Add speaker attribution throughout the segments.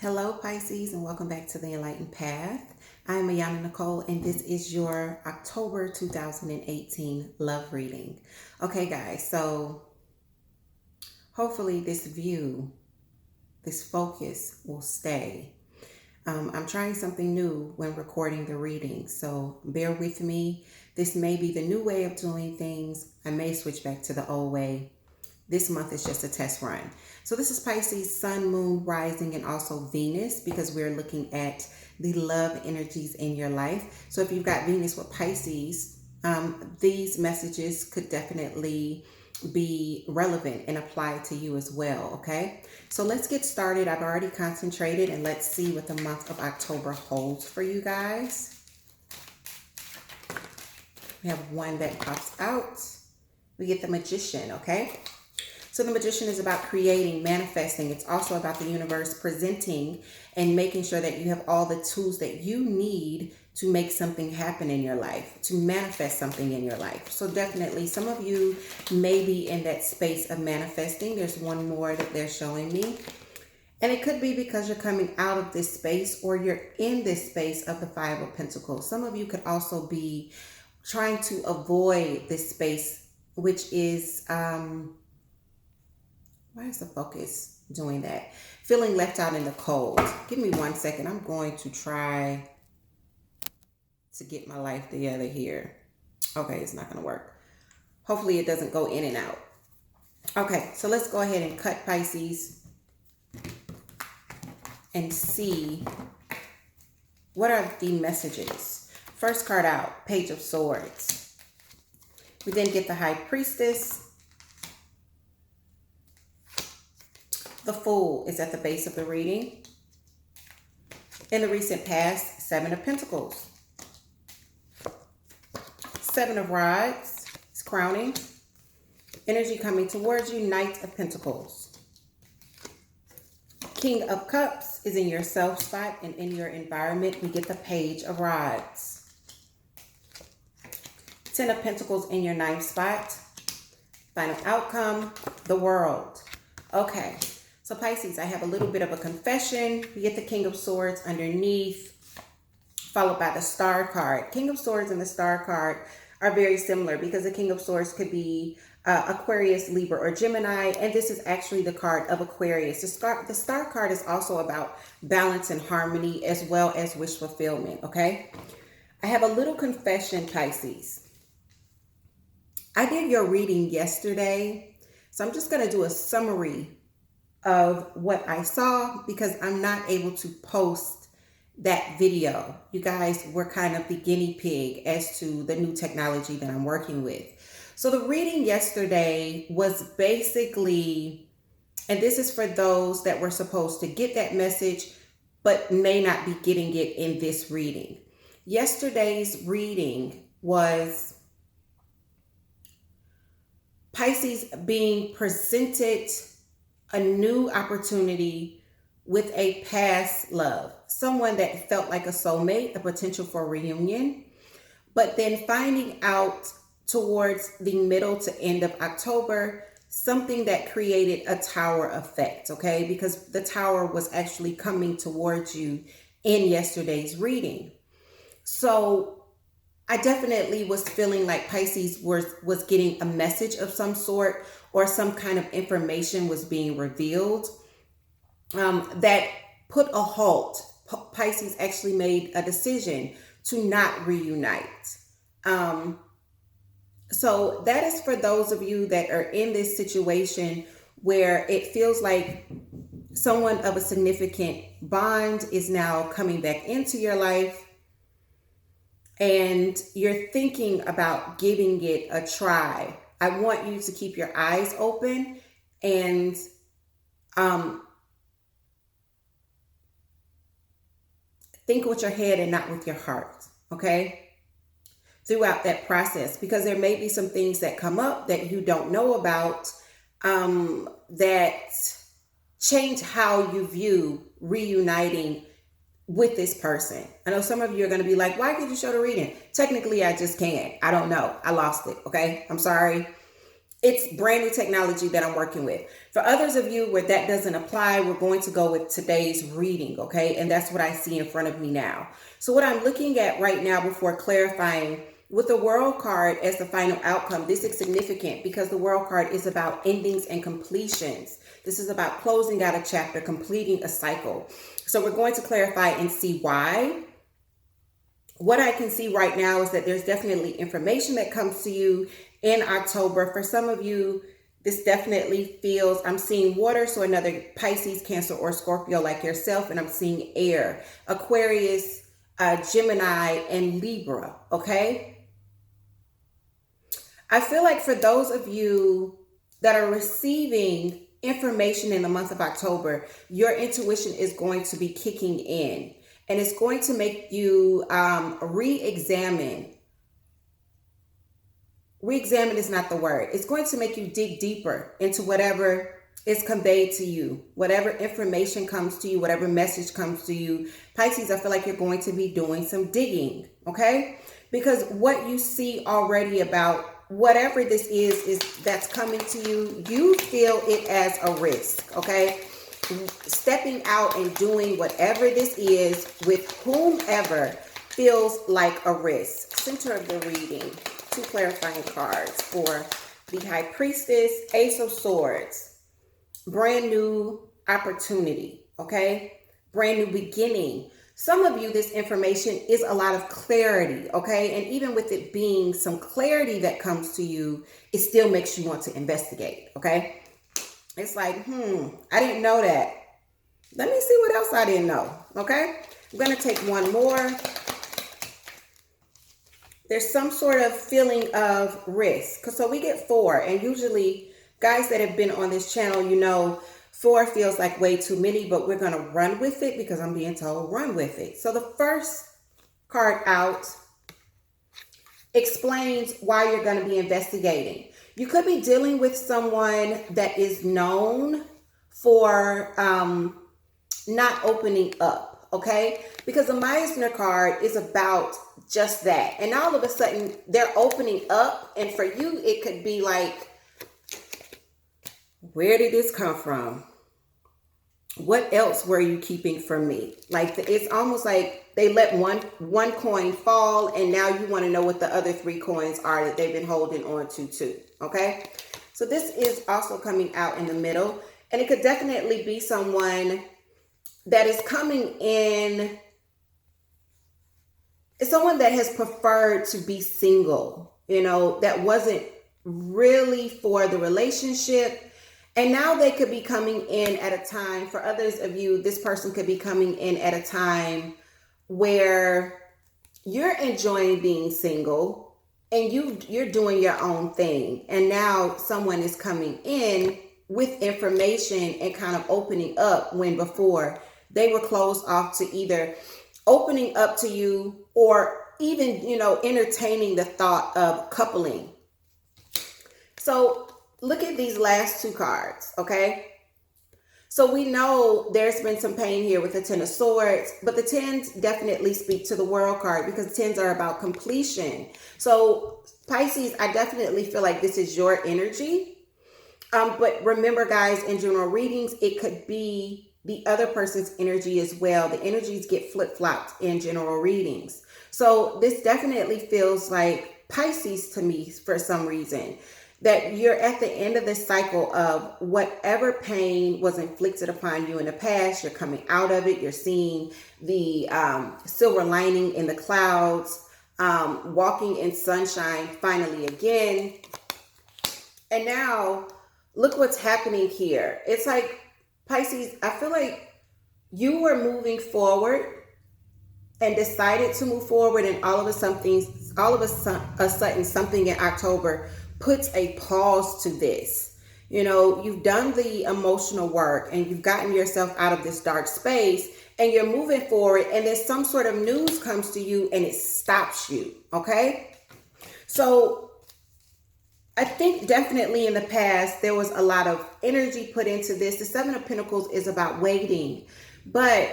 Speaker 1: Hello Pisces, and welcome back to the Enlightened Path. I'm Ayana Nicole, and this is your October 2018 love reading. Okay guys, so hopefully this focus will stay. I'm trying something new when recording the reading, so bear with me. This may be the new way of doing things. I may switch back to the old way. This month is just a test run. So this is Pisces, Sun, Moon, Rising, and also Venus, because we're looking at the love energies in your life. So if you've got Venus with Pisces, these messages could definitely be relevant and apply to you as well, okay? So let's get started. I've already concentrated, and let's see what the month of October holds for you guys. We have one that pops out. We get the Magician, okay? So the Magician is about creating, manifesting. It's also about the universe presenting and making sure that you have all the tools that you need to make something happen in your life, to manifest something in your life. So definitely some of you may be in that space of manifesting. There's one more that they're showing me. And it could be because you're coming out of this space, or you're in this space of the Five of Pentacles. Some of you could also be trying to avoid this space, which is... why is the focus doing that? Feeling left out in the cold. Give me 1 second. I'm going to try to get my life together here. Okay, it's not going to work. Hopefully it doesn't go in and out. Okay, so let's go ahead and cut Pisces and see what are the messages. First card out, Page of Swords. We then get the High Priestess. The Fool is at the base of the reading. In the recent past, Seven of Pentacles. Seven of Rods is crowning. Energy coming towards you, Knight of Pentacles. King of Cups is in your self spot, and in your environment, we get the Page of Rods. Ten of Pentacles in your ninth spot. Final outcome, the World. Okay. So Pisces, I have a little bit of a confession. We get the King of Swords underneath, followed by the Star card. King of Swords and the Star card are very similar, because the King of Swords could be Aquarius, Libra, or Gemini. And this is actually the card of Aquarius. The Star card is also about balance and harmony, as well as wish fulfillment, okay? I have a little confession, Pisces. I did your reading yesterday, so I'm just going to do a summary of what I saw, because I'm not able to post that video. You guys were kind of the guinea pig as to the new technology that I'm working with. So the reading yesterday was basically, and this is for those that were supposed to get that message, but may not be getting it in this reading. Yesterday's reading was Pisces being presented a new opportunity with a past love, someone that felt like a soulmate, the potential for reunion, but then finding out towards the middle to end of October, something that created a tower effect, okay? Because the tower was actually coming towards you in yesterday's reading. So I definitely was feeling like Pisces was getting a message of some sort, or some kind of information was being revealed that put a halt. Pisces actually made a decision to not reunite. So that is for those of you that are in this situation where it feels like someone of a significant bond is now coming back into your life, and you're thinking about giving it a try. I want you to keep your eyes open and think with your head and not with your heart, okay? Throughout that process, because there may be some things that come up that you don't know about that change how you view reuniting with this person. I know some of you are going to be like, why did you show the reading? Technically, I just can't. I don't know. I lost it. Okay. I'm sorry. It's brand new technology that I'm working with. For others of you where that doesn't apply, we're going to go with today's reading, okay? And that's what I see in front of me now. So what I'm looking at right now before clarifying with the World card as the final outcome, this is significant because the World card is about endings and completions. This is about closing out a chapter, completing a cycle. So we're going to clarify and see why. What I can see right now is that there's definitely information that comes to you in October. For some of you, this definitely feels, I'm seeing water, so another Pisces, Cancer, or Scorpio like yourself, and I'm seeing air, Aquarius, Gemini, and Libra, okay? I feel like for those of you that are receiving information in the month of October, your intuition is going to be kicking in, and it's going to make you re-examine is not the word. It's going to make you dig deeper into whatever is conveyed to you, whatever information comes to you, whatever message comes to you. Pisces, I feel like you're going to be doing some digging, okay? Because what you see already about whatever this is that's coming to you, you feel it as a risk, okay? Stepping out and doing whatever this is with whomever feels like a risk. Center of the reading. 2 clarifying cards for the High Priestess, Ace of Swords, brand new opportunity, okay? Brand new beginning. Some of you, this information is a lot of clarity, okay? And even with it being some clarity that comes to you, it still makes you want to investigate, okay? It's like, I didn't know that. Let me see what else I didn't know, okay? I'm going to take one more. There's some sort of feeling of risk. So we get 4. And usually, guys that have been on this channel, you know, 4 feels like way too many. But we're going to run with it because I'm being told run with it. So the first card out explains why you're going to be investigating. You could be dealing with someone that is known for not opening up, okay? Because the Meisner card is about just that. And all of a sudden, they're opening up. And for you, it could be like, where did this come from? What else were you keeping from me? Like, it's almost like they let one coin fall, and now you want to know what the other 3 coins are that they've been holding on to too, okay? So this is also coming out in the middle. And it could definitely be someone that is coming in. It's someone that has preferred to be single, you know, that wasn't really for the relationship. And now they could be coming in at a time, for others of you, this person could be coming in at a time where you're enjoying being single and you're doing your own thing. And now someone is coming in with information and kind of opening up when before they were closed off to either opening up to you or even, you know, entertaining the thought of coupling. So look at these last 2 cards, okay? So we know there's been some pain here with the 10 of Swords, but the 10s definitely speak to the World card because 10s are about completion. So Pisces, I definitely feel like this is your energy. But remember, guys, in general readings, it could be the other person's energy as well. The energies get flip-flopped in general readings. So this definitely feels like Pisces to me for some reason, that you're at the end of this cycle of whatever pain was inflicted upon you in the past. You're coming out of it. You're seeing the silver lining in the clouds, walking in sunshine finally again. And now look what's happening here. It's like, Pisces, I feel like you were moving forward and decided to move forward, and all of a sudden something in October puts a pause to this. You know, you've done the emotional work and you've gotten yourself out of this dark space and you're moving forward, and then some sort of news comes to you and it stops you, okay? So I think definitely in the past, there was a lot of energy put into this. The 7 of Pentacles is about waiting, but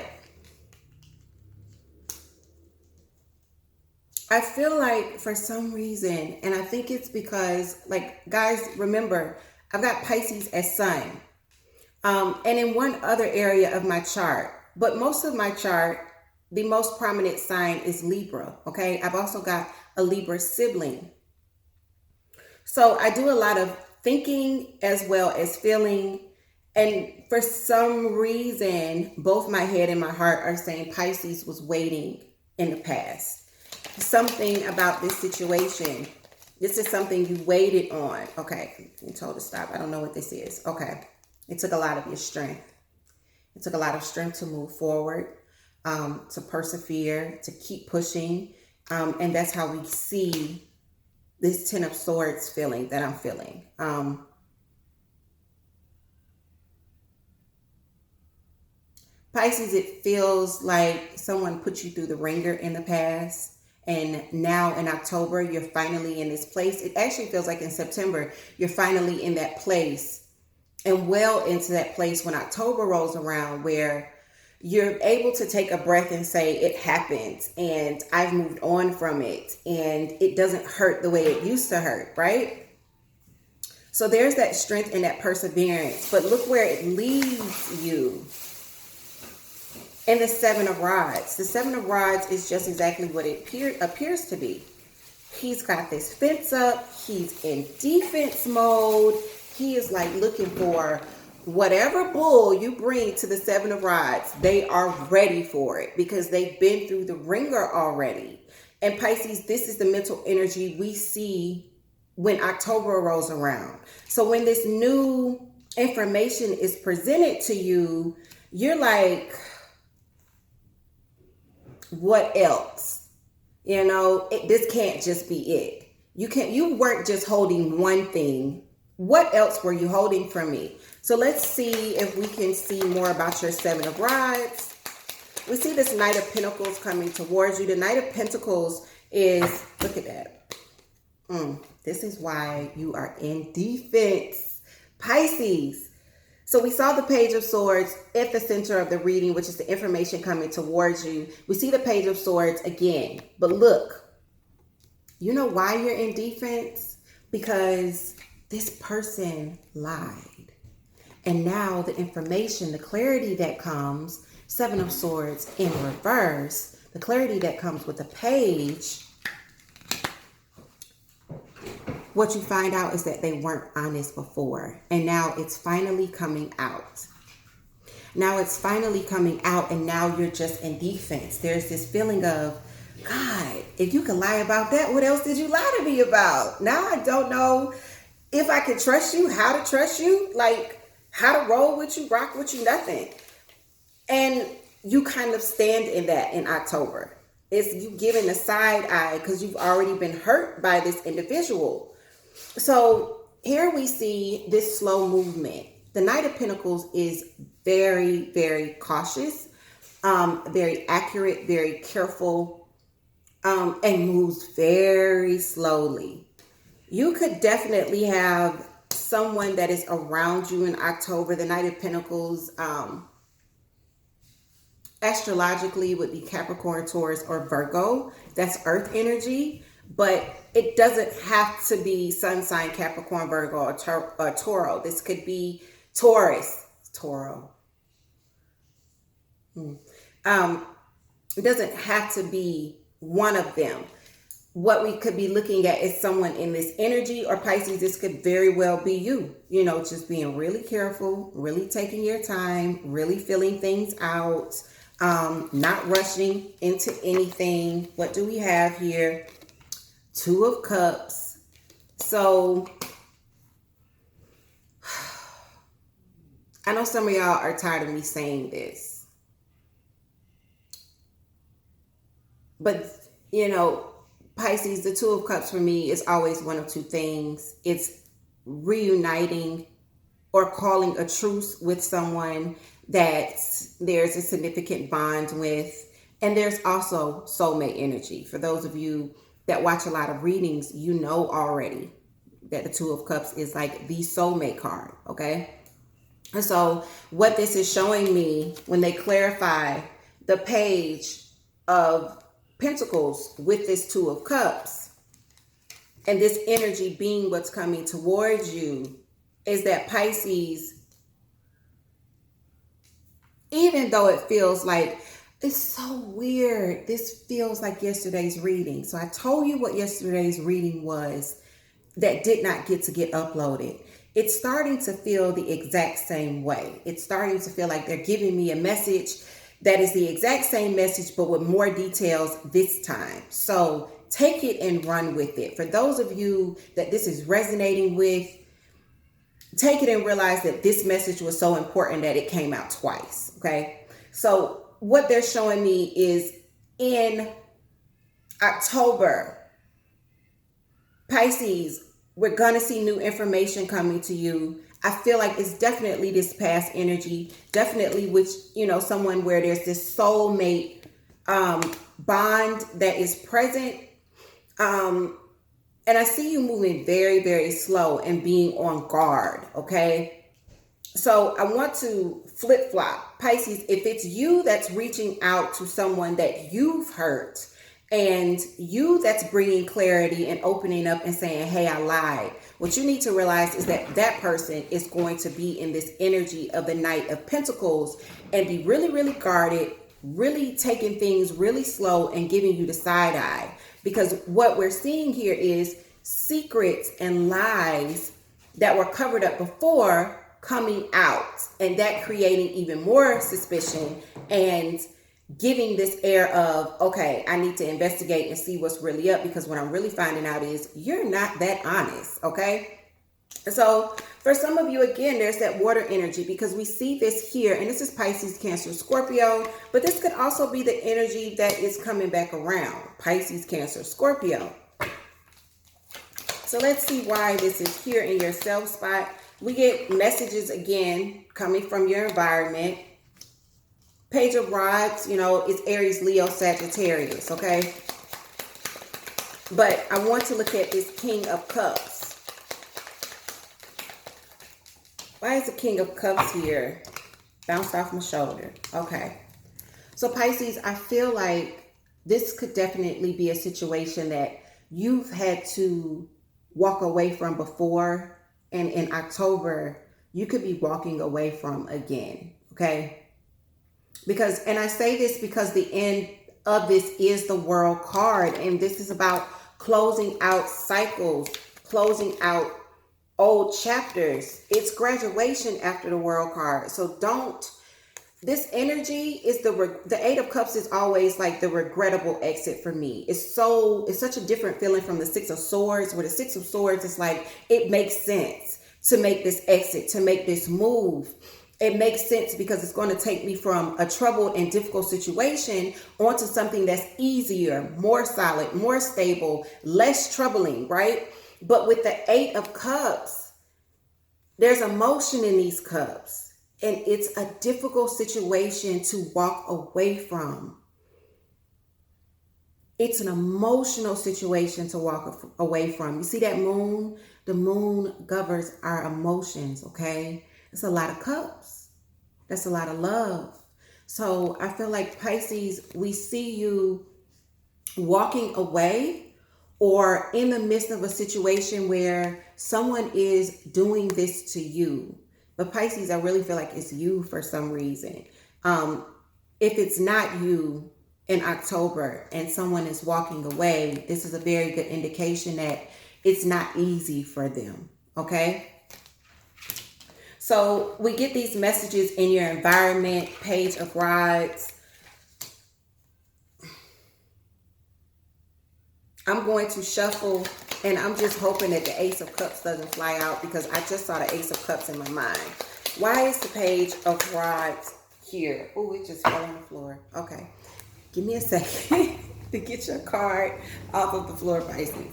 Speaker 1: I feel like for some reason, and I think it's because, like, guys, remember, I've got Pisces as sun. And in one other area of my chart, but most of my chart, the most prominent sign is Libra. Okay. I've also got a Libra sibling. So I do a lot of thinking as well as feeling. And for some reason, both my head and my heart are saying Pisces was waiting in the past. Something about this situation. This is something you waited on. Okay. I'm told to stop. I don't know what this is. Okay. It took a lot of your strength. It took a lot of strength to move forward, to persevere, to keep pushing. And that's how we see this Ten of Swords feeling that I'm feeling. Pisces, it feels like someone put you through the ringer in the past. And now in October, you're finally in this place. It actually feels like in September, you're finally in that place and well into that place when October rolls around where you're able to take a breath and say, it happened and I've moved on from it and it doesn't hurt the way it used to hurt, right? So there's that strength and that perseverance, but look where it leaves you. And the Seven of Rods. The Seven of Rods is just exactly what it appears to be. He's got this fence up. He's in defense mode. He is like looking for whatever bull you bring to the Seven of Rods. They are ready for it because they've been through the ringer already. And Pisces, this is the mental energy we see when October rolls around. So when this new information is presented to you, you're like, what else? You know, this can't just be it. You weren't just holding one thing. What else were you holding from me? So let's see if we can see more about your Seven of Rods. We see this Knight of Pentacles coming towards you. The Knight of Pentacles is, look at that. This is why you are in defense, Pisces. So we saw the Page of Swords at the center of the reading, which is the information coming towards you. We see the Page of Swords again. But look, you know why you're in defense? Because this person lied. And now the information, the clarity that comes, Seven of Swords in reverse, the clarity that comes with the Page, what you find out is that they weren't honest before. And now it's finally coming out. Now it's finally coming out and now you're just in defense. There's this feeling of, God, if you can lie about that, what else did you lie to me about? Now I don't know if I can trust you, how to trust you, like how to roll with you, rock with you, nothing. And you kind of stand in that in October. It's you giving a side eye because you've already been hurt by this individual. So here we see this slow movement. The Knight of Pentacles is very, very cautious, very accurate, very careful, and moves very slowly. You could definitely have someone that is around you in October. The Knight of Pentacles, astrologically would be Capricorn, Taurus, or Virgo. That's earth energy. But it doesn't have to be sun sign Capricorn, Virgo, or Toro. This could be Taurus, Toro. It doesn't have to be one of them. What we could be looking at is someone in this energy, or Pisces, this could very well be you. You know, just being really careful, really taking your time, really filling things out, not rushing into anything. What do we have here? Two of Cups. So I know some of y'all are tired of me saying this, but you know, Pisces, the Two of Cups for me is always one of two things. It's reuniting or calling a truce with someone that there's a significant bond with. And there's also soulmate energy. For those of you that watch a lot of readings, you know already that the Two of Cups is like the soulmate card, okay? And so what this is showing me when they clarify the Page of Pentacles with this Two of Cups, and this energy being what's coming towards you, is that Pisces, even though it feels like, it's so weird, this feels like yesterday's reading. So I told you what yesterday's reading was that did not get uploaded. It's starting to feel the exact same way. It's starting to feel like they're giving me a message that is the exact same message, but with more details this time. So take it and run with it. For those of you that this is resonating with, take it and realize that this message was so important that it came out twice, okay? So what they're showing me is in October, Pisces, we're going to see new information coming to you. I feel like it's definitely this past energy, definitely with, someone where there's this soulmate bond that is present. And I see you moving very, very slow and being on guard, okay? So I want to flip-flop. Pisces, if it's you that's reaching out to someone that you've hurt, and you that's bringing clarity and opening up and saying, hey, I lied. What you need to realize is that that person is going to be in this energy of the Knight of Pentacles and be really, really guarded, really taking things really slow and giving you the side eye. Because what we're seeing here is secrets and lies that were covered up before coming out, and that creating even more suspicion and giving this air of, okay, I need to investigate and see what's really up, because what I'm really finding out is you're not that honest, okay? So for some of you, again, there's that water energy, because we see this here, and this is Pisces, Cancer, Scorpio, but this could also be the energy that is coming back around, Pisces, Cancer, Scorpio. So let's see why this is here in your self spot. We get messages again coming from your environment. Page of Rods, it's Aries, Leo, Sagittarius, okay? But I want to look at this King of Cups. Why is the King of Cups here? Bounced off my shoulder. Okay. So Pisces, I feel like this could definitely be a situation that you've had to walk away from before. And in October, you could be walking away from again, okay? Because, and I say this because the end of this is the World card, and this is about closing out cycles, closing out old chapters. It's graduation after the World card. So this energy is the Eight of Cups is always like the regrettable exit for me. It's such a different feeling from the Six of Swords, where the Six of Swords is like, it makes sense to make this exit, to make this move. It makes sense because it's going to take me from a troubled and difficult situation onto something that's easier, more solid, more stable, less troubling, right? But with the Eight of Cups, there's emotion in these cups, and it's a difficult situation to walk away from. It's an emotional situation to walk away from. You see that moon? The moon governs our emotions, okay? It's a lot of cups. That's a lot of love. So I feel like Pisces, we see you walking away or in the midst of a situation where someone is doing this to you. But Pisces, I really feel like it's you for some reason. If it's not you in October and someone is walking away, this is a very good indication that it's not easy for them, okay? So we get these messages in your environment, Page of Rods. I'm going to shuffle, and I'm just hoping that the Ace of Cups doesn't fly out, because I just saw the Ace of Cups in my mind. Why is the Page of Rods here? Oh, it just fell on the floor. Okay. Give me a second to get your card off of the floor, Pisces.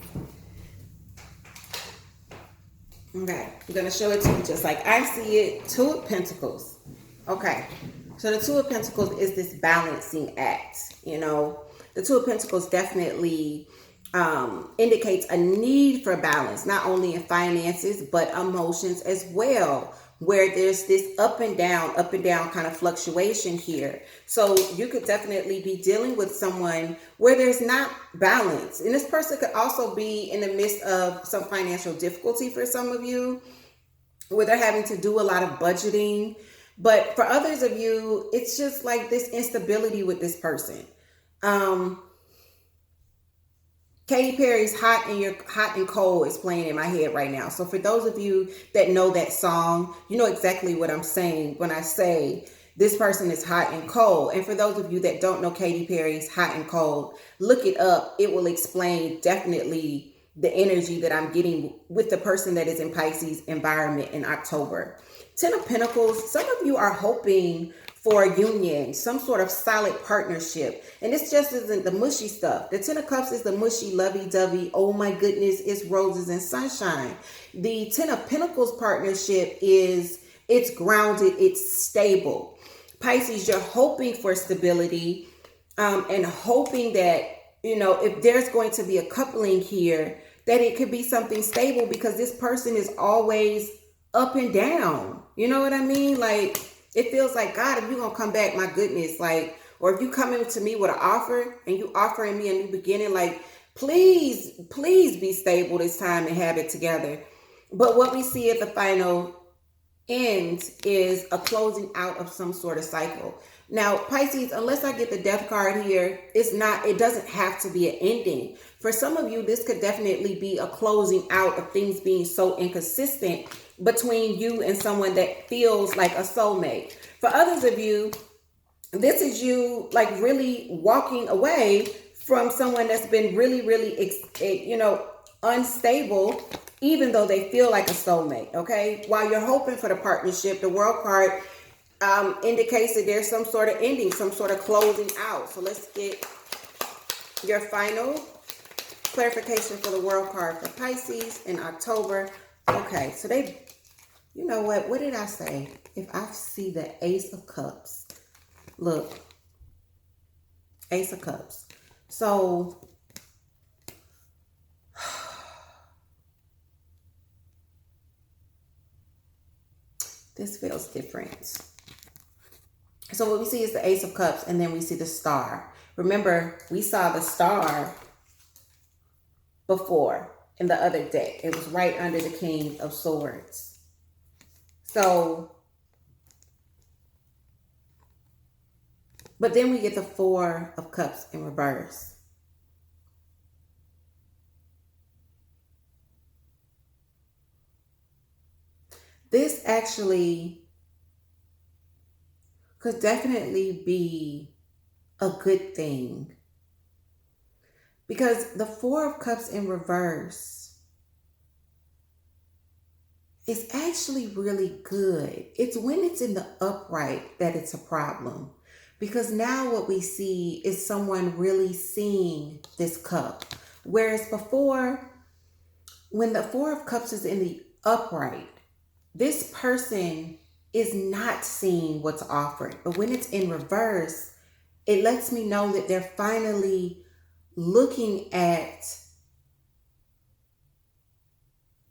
Speaker 1: Okay, I'm going to show it to you just like I see it. Two of Pentacles. Okay, so the Two of Pentacles is this balancing act, you know. The Two of Pentacles definitely indicates a need for balance, not only in finances, but emotions as well. where there's this up and down kind of fluctuation here. So you could definitely be dealing with someone where there's not balance. And this person could also be in the midst of some financial difficulty for some of you, where they're having to do a lot of budgeting. But for others of you, it's just like this instability with this person. Katy Perry's Hot and Cold is playing in my head right now. So for those of you that know that song, you know exactly what I'm saying when I say this person is hot and cold. And for those of you that don't know Katy Perry's Hot and Cold, look it up. It will explain definitely the energy that I'm getting with the person that is in Pisces environment in October. Ten of Pentacles, some of you are hoping for a union, some sort of solid partnership. And this just isn't the mushy stuff. The Ten of Cups is the mushy, lovey-dovey, oh my goodness, it's roses and sunshine. The Ten of Pentacles partnership it's grounded, it's stable. Pisces, you're hoping for stability and hoping that, you know, if there's going to be a coupling here, that it could be something stable, because this person is always up and down. You know what I mean? Like, it feels like, God, if you're going to come back, my goodness, like, or if you coming to me with an offer and you offering me a new beginning, like, please be stable this time and have it together. But what we see at the final end is a closing out of some sort of cycle. Now, Pisces, unless I get the death card here, it doesn't have to be an ending. For some of you, this could definitely be a closing out of things being so inconsistent between you and someone that feels like a soulmate. For others of you, this is you like really walking away from someone that's been really, unstable, even though they feel like a soulmate, okay? While you're hoping for the partnership, the World card indicates that there's some sort of ending, some sort of closing out. So let's get your final clarification for the World card for Pisces in October. Okay, so you know what did I say? If I see the Ace of Cups, look, Ace of Cups. So this feels different. So what we see is the Ace of Cups, and then we see the Star. Remember, we saw the Star before in the other deck. It was right under the King of Swords. So, but then we get the Four of Cups in reverse. This actually could definitely be a good thing, because the Four of Cups in reverse is actually really good. It's when it's in the upright that it's a problem, because now what we see is someone really seeing this cup. Whereas before, when the Four of Cups is in the upright, this person is not seeing what's offered. But when it's in reverse, it lets me know that they're finally looking at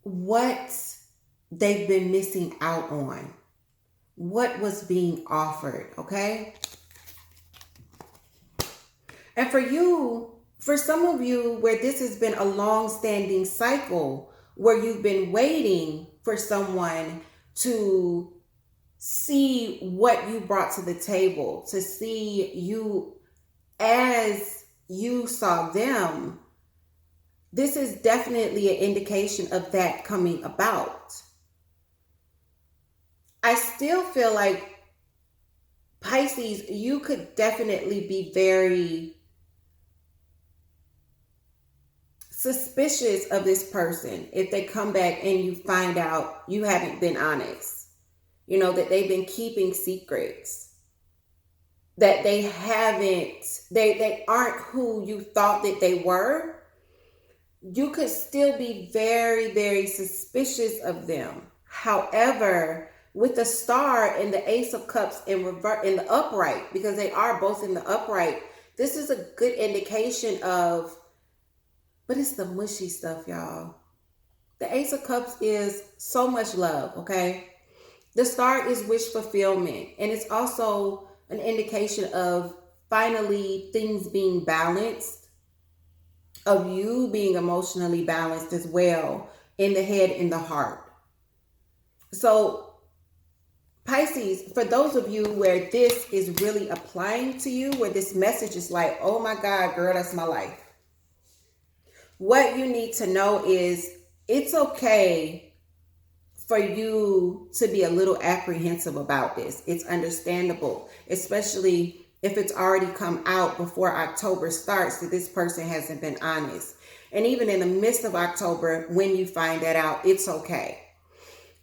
Speaker 1: what they've been missing out on, what was being offered, okay? And for some of you, where this has been a long-standing cycle, where you've been waiting for someone to see what you brought to the table, to see you as you saw them, this is definitely an indication of that coming about. I still feel like, Pisces, you could definitely be very suspicious of this person if they come back and you find out you haven't been honest. You know, that they've been keeping secrets, that they aren't who you thought that they were. You could still be very, very suspicious of them. However, with the Star and the Ace of Cups in the upright, because they are both in the upright, this is a good indication of, but it's the mushy stuff, y'all. The Ace of Cups is so much love, okay? The star is wish fulfillment, and it's also an indication of finally things being balanced, of you being emotionally balanced as well, in the head and the heart. So Pisces, for those of you where this is really applying to you, where this message is like, oh my God, girl, that's my life. What you need to know is it's okay for you to be a little apprehensive about this. It's understandable, especially if it's already come out before October starts that this person hasn't been honest. And even in the midst of October, when you find that out, it's okay.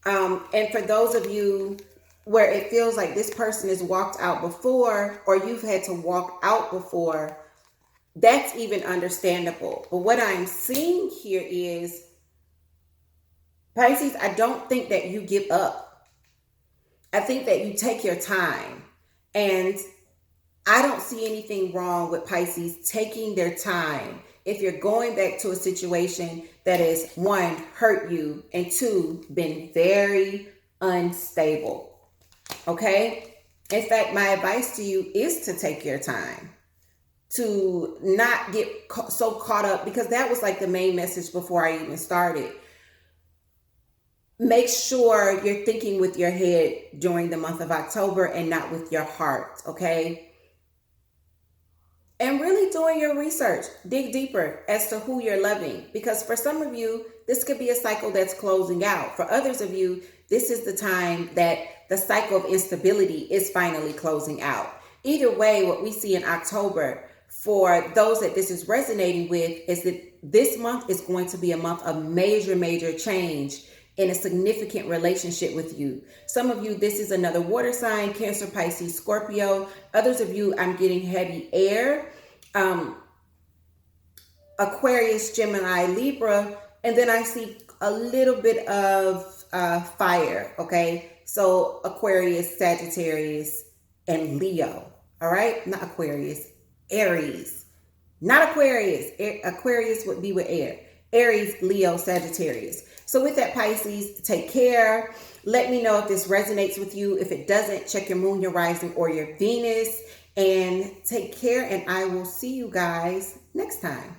Speaker 1: And for those of you where it feels like this person has walked out before, or you've had to walk out before, that's even understandable. But what I'm seeing here is, Pisces, I don't think that you give up. I think that you take your time. And I don't see anything wrong with Pisces taking their time. If you're going back to a situation that is, one, hurt you, and two, been very unstable. Okay? In fact, my advice to you is to take your time, to not get so caught up, because that was like the main message before I even started. Make sure you're thinking with your head during the month of October and not with your heart, okay? And really doing your research. Dig deeper as to who you're loving. Because for some of you, this could be a cycle that's closing out. For others of you, this is the time that the cycle of instability is finally closing out. Either way, what we see in October, for those that this is resonating with, is that this month is going to be a month of major, major change in a significant relationship with you. Some of you, this is another water sign, Cancer, Pisces, Scorpio. Others of you, I'm getting heavy air, Aquarius, Gemini, Libra, and then I see a little bit of fire, okay? So Aquarius, Sagittarius, and Leo, all right? Not Aquarius, Aries. Not Aquarius. Aquarius would be with air. Aries, Leo, Sagittarius. So with that, Pisces, take care. Let me know if this resonates with you. If it doesn't, check your moon, your rising, or your Venus. And take care, and I will see you guys next time.